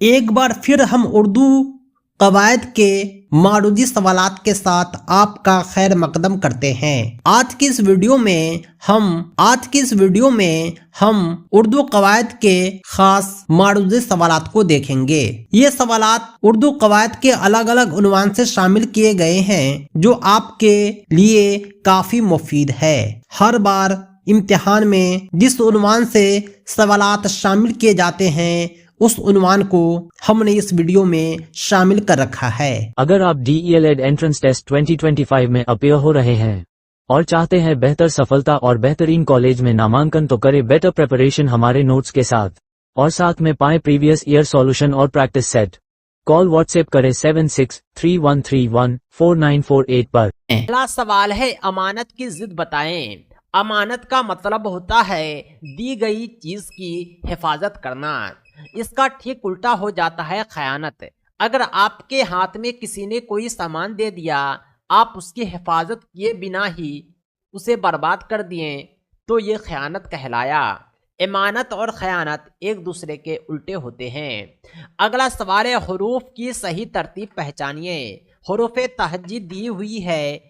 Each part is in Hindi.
एक बार फिर हम उर्दू कवायद के मारूजी सवालात के साथ आपका खैर मकदम करते हैं। आज की इस वीडियो में हम उर्दू कवायद के खास मारूजी सवालात को देखेंगे। ये सवालात उर्दू कवायद के अलग अलग उन्वान से शामिल किए गए हैं, जो आपके लिए काफी मुफीद है। हर बार इम्तिहान में जिस उन्वान से सवालात शामिल किए जाते हैं, उस उन्वान को हमने इस वीडियो में शामिल कर रखा है। अगर आप DELED एंट्रेंस टेस्ट 2025 में अपीयर हो रहे हैं और चाहते हैं बेहतर सफलता और बेहतरीन कॉलेज में नामांकन, तो करें बेटर प्रिपरेशन हमारे नोट्स के साथ और साथ में पाएं प्रीवियस ईयर सॉल्यूशन और प्रैक्टिस सेट। कॉल व्हाट्सएप करें 7631314948 पर। पहला सवाल है, अमानत की जिद बताएं। अमानत का मतलब होता है दी गई चीज की हिफाजत करना। इसका ठीक उल्टा हो जाता है खयानत। अगर आपके हाथ में किसी ने कोई सामान दे दिया, आप उसकी हिफाजत किए बिना ही उसे बर्बाद कर दिए, तो ये खयानत कहलाया। अमानत और खयानत एक दूसरे के उल्टे होते हैं। अगला सवाल है, हुरूफ की सही तरतीब पहचानिए। हुरूफ तहज्जी दी हुई है,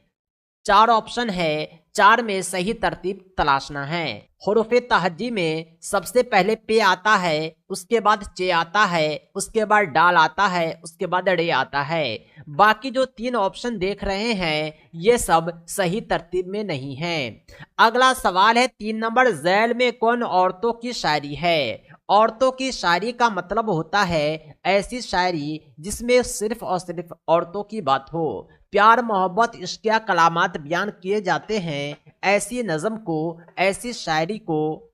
4 ऑप्शन है, 4 में सही तरतीब तलाशना है। हुरूफ तहज्जी में सबसे पहले पे आता है, उसके बाद चे आता है, उसके बाद डाल आता है, उसके बाद रे आता है। बाकी जो 3 ऑप्शन देख रहे हैं, ये सब सही तरतीब में नहीं हैं। अगला सवाल है, 3 नंबर, झैल में कौन औरतों की शायरी है। औरतों की शायरी का मतलब होता है ऐसी शायरी जिसमें सिर्फ और सिर्फ औरतों की बात हो, प्यार मोहब्बत इश्क या कलामात बयान किए जाते हैं। ऐसी नज़म को, ऐसी शायरी को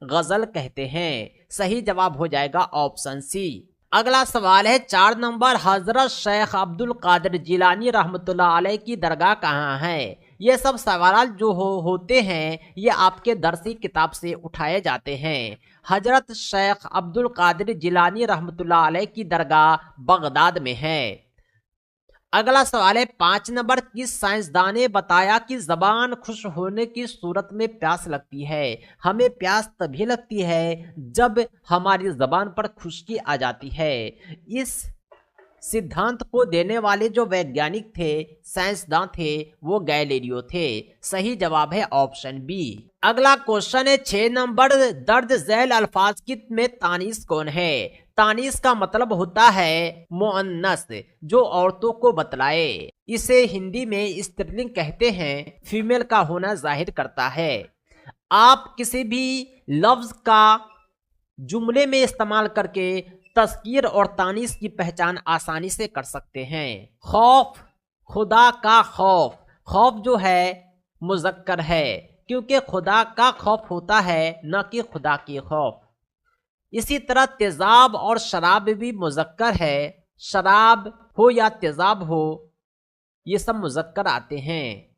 गज़ल कहते हैं। सही जवाब हो जाएगा ऑप्शन सी। अगला सवाल है 4 नंबर, हजरत शेख अब्दुल कादिर जिलानी रहमतुल्लाह अलैह की दरगाह कहाँ है। ये सब सवाल जो होते हैं, ये आपके दरसी किताब से उठाए जाते हैं। हजरत शेख अब्दुल कादिर जिलानी रहमतुल्लाह अलैह की दरगाह बगदाद में है। अगला सवाल है 5 नंबर, किस साइंसदान ने बताया कि जबान खुश होने की सूरत में प्यास लगती है। हमें प्यास तभी लगती है जब हमारी जबान पर खुश्की आ जाती है। इस सिद्धांत को देने वाले जो वैज्ञानिक थे, साइंसदान थे, वो गैलीलियो थे। सही जवाब है ऑप्शन बी। अगला क्वेश्चन है 6 नंबर, दर्ज झैल अल्फाज की में तानीस कौन है। तानीस का मतलब होता है मुअन्नस, जो औरतों को बतलाए। इसे हिंदी में स्त्रीलिंग कहते हैं, फीमेल का होना जाहिर करता है। आप किसी भी लफ्ज का जुमले में इस्तेमाल करके तस्कीर और तानीस की पहचान आसानी से कर सकते हैं। खौफ, खुदा का खौफ। खौफ जो है मुज़क्कर है, क्योंकि खुदा का खौफ होता है, न कि खुदा की खौफ। इसी तरह तेजाब और शराब भी मुज़क्कर है। शराब हो या तेजाब हो, ये सब मुज़क्कर आते हैं।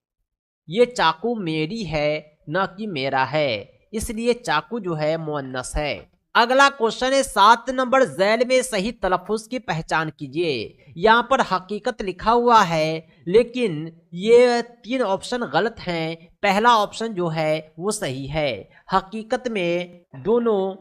ये चाकू मेरी है, न कि मेरा है, इसलिए चाकू जो है मुअन्नस है। अगला क्वेश्चन है 7 नंबर, झैल में सही तलफ़ुज़ की पहचान कीजिए। यहाँ पर हकीकत लिखा हुआ है, लेकिन ये 3 ऑप्शन गलत हैं। पहला ऑप्शन जो है वो सही है। हकीकत में दोनों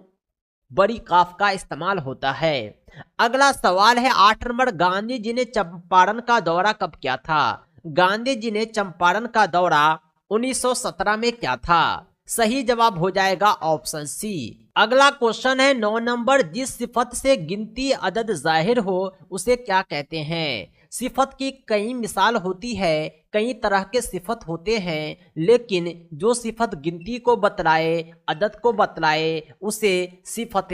बड़ी काफ का इस्तेमाल होता है। अगला सवाल है 8 नंबर, गांधी जी ने चंपारण का दौरा कब किया था। गांधी जी ने चंपारण का दौरा 1917 में किया था। सही जवाब हो जाएगा ऑप्शन सी। अगला क्वेश्चन है 9 नंबर, जिस सिफत से गिनती अदद जाहिर हो उसे क्या कहते हैं। सिफत की कई मिसाल होती है, कई तरह के सिफत होते हैं, लेकिन जो सिफत गिनती को बतलाए, अदद को बतलाए, उसे सिफत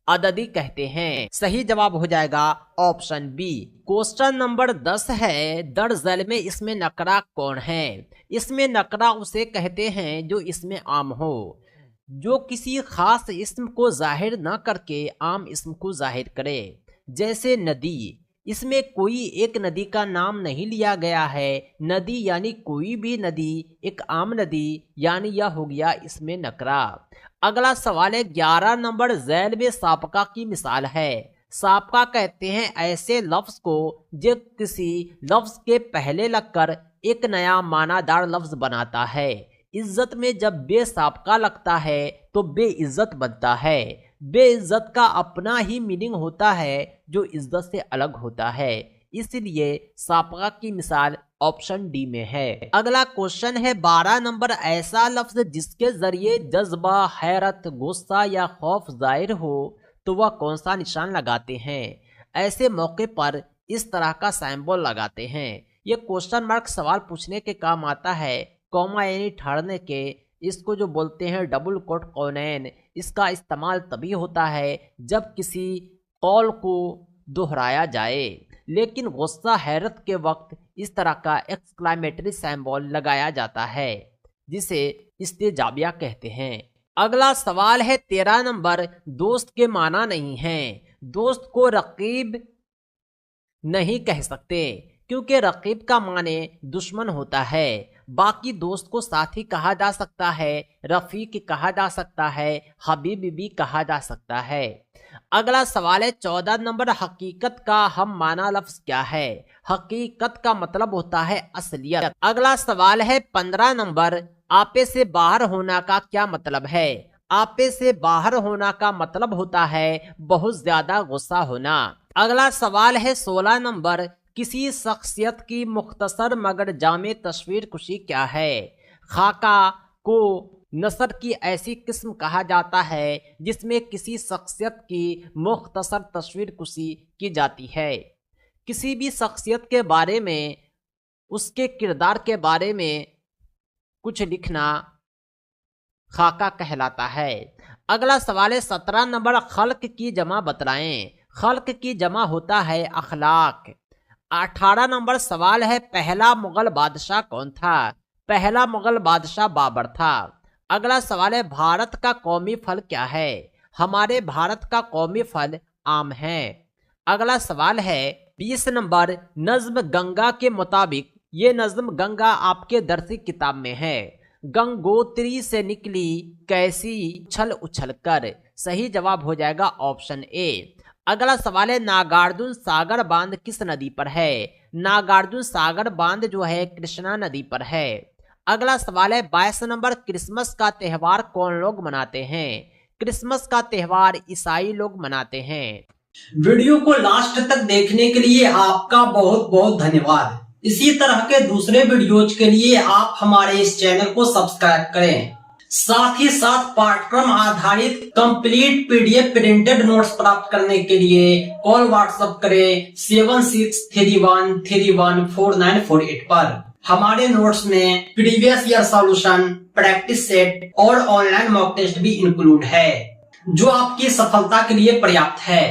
अददी कहते हैं। सही जवाब हो जाएगा ऑप्शन बी। क्वेश्चन नंबर 10 है, दर्ज झैल में इसमें नकरा कौन है। इसमें नकरा उसे कहते हैं जो इसमें आम हो, जो किसी खास इस्म को जाहिर न करके आम इस्म को जाहिर करे। जैसे नदी, इसमें कोई एक नदी का नाम नहीं लिया गया है। नदी यानी कोई भी नदी, एक आम नदी, यानी यह हो गया इसमें नकरा। अगला सवाल है 11 नंबर, झैल में साबका की मिसाल है। साबका कहते हैं ऐसे लफ्ज को जो किसी लफ्ज के पहले लगकर एक नया मानादार लफ्ज बनाता है। इज्जत में जब बेसाबका लगता है तो बेइज्जत बनता है। बेइज्जत का अपना ही मीनिंग होता है जो इज्जत से अलग होता है, इसलिए सापका की मिसाल ऑप्शन डी में है। अगला क्वेश्चन है 12 नंबर, ऐसा लफ्ज जिसके जरिए जज्बा, हैरत, गुस्सा या खौफ जाहिर हो तो वह कौन सा निशान लगाते हैं। ऐसे मौके पर इस तरह का सिंबल लगाते हैं। ये क्वेश्चन मार्क सवाल पूछने के काम आता है, कॉमा यानी ठहरने के, इसको जो बोलते हैं डबल कोट कौनैन। इसका इस्तेमाल तभी होता है जब किसी कौल को दोहराया जाए, लेकिन गुस्सा, हैरत के वक्त इस तरह का एक्सक्लेमेटरी सिंबल लगाया जाता है जिसे इस्तेजाबिया कहते हैं। अगला सवाल है 13 नंबर, दोस्त के माना नहीं है। दोस्त को रकीब नहीं कह सकते क्योंकि रकीब का माने दुश्मन होता है। बाकी दोस्त को साथी कहा जा सकता है, रफीक कहा जा सकता है, हबीब भी कहा जा सकता है। अगला सवाल है 14 नंबर, हकीकत का हम माना लफ्ज क्या है। हकीकत का मतलब होता है असलियत। अगला सवाल है 15 नंबर, आपे से बाहर होना का क्या मतलब है। आपे से बाहर होना का मतलब होता है बहुत ज्यादा गुस्सा होना। अगला सवाल है 16 नंबर, किसी शख्सियत की मुख्तसर मगर जामे तस्वीर कुशी क्या है। खाका को नसर की ऐसी किस्म कहा जाता है जिसमें किसी शख्सियत की मुख्तसर तस्वीर कुशी की जाती है। किसी भी शख्सियत के बारे में, उसके किरदार के बारे में कुछ लिखना खाका कहलाता है। अगला सवाल है 17 नंबर, खल्क की जमा बतलाएं। खल्क की जमा होता है अखलाक। 18 नंबर सवाल है, पहला मुगल बादशाह कौन था। पहला मुगल बादशाह बाबर था। अगला सवाल है, भारत का कौमी फल क्या है। हमारे भारत का कौमी फल आम है। अगला सवाल है 20 नंबर, नज्म गंगा के मुताबिक, ये नज्म गंगा आपके दरसी किताब में है। गंगोत्री से निकली कैसी उछल उछल कर। सही जवाब हो जाएगा ऑप्शन ए। अगला सवाल है, नागार्जुन सागर बांध किस नदी पर है। नागार्जुन सागर बांध जो है कृष्णा नदी पर है। अगला सवाल है 22 नंबर, क्रिसमस का त्यौहार कौन लोग मनाते हैं। क्रिसमस का त्यौहार ईसाई लोग मनाते हैं। वीडियो को लास्ट तक देखने के लिए आपका बहुत बहुत धन्यवाद। इसी तरह के दूसरे वीडियोज के लिए आप हमारे इस चैनल को सब्सक्राइब करें। साथ ही साथ पाठ्यक्रम आधारित कंप्लीट पीडीएफ प्रिंटेड नोट्स प्राप्त करने के लिए कॉल व्हाट्सएप करें 7631314948 पर। हमारे नोट्स में previous year solution, practice set और ऑनलाइन मॉक टेस्ट भी इंक्लूड है जो आपकी सफलता के लिए पर्याप्त है।